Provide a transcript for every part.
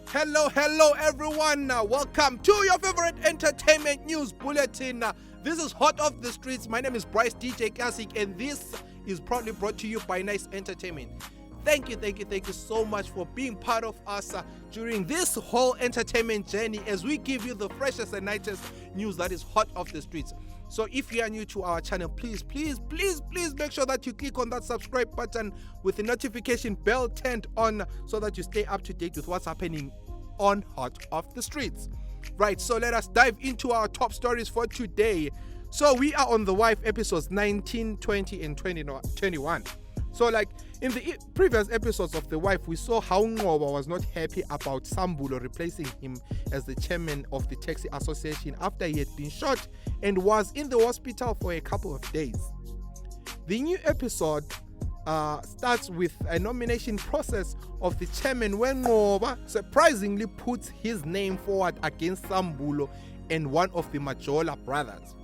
Hello everyone. Welcome to your favorite entertainment news bulletin. This is Hot Off the Streets. My name is Byrce DJ Klasiq and this is proudly brought to you by Nice Entertainment. Thank you so much for being part of us during this whole entertainment journey as we give you the freshest and nicest news that is hot off the streets. So if you are new to our channel, please make sure that you click on that subscribe button with the notification bell turned on so that you stay up to date with what's happening on Hot Off the Streets. Right, so let us dive into our top stories for today. So we are on The Wife episodes 19, 20 and 21. So like in the previous episodes of The Wife, we saw how Nqoba was not happy about Sambulo replacing him as the chairman of the taxi association after he had been shot and was in the hospital for a couple of days. The new episode starts with a nomination process of the chairman when Nqoba surprisingly puts his name forward against Sambulo and one of the Majola brothers.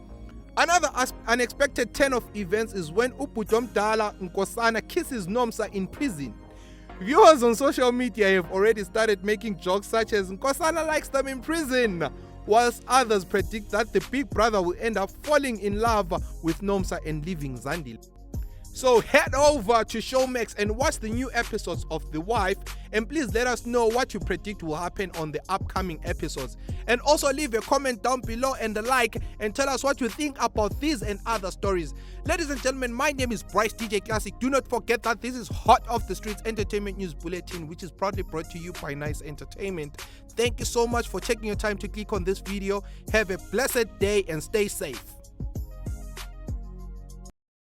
Another unexpected turn of events is when Ubhudomdala Nkosana kisses Nomsa in prison. Viewers on social media have already started making jokes such as Nkosana likes them in prison, whilst others predict that the big brother will end up falling in love with Nomsa and leaving Zandile. So head over to Showmax and watch the new episodes of The Wife, and please let us know what you predict will happen on the upcoming episodes. And also leave a comment down below and a like and tell us what you think about these and other stories. Ladies and gentlemen, my name is Byrce DJ Klasiq. Do not forget that this is Hot Off the Streets Entertainment News Bulletin, which is proudly brought to you by Nice Entertainment. Thank you so much for taking your time to click on this video. Have a blessed day and stay safe.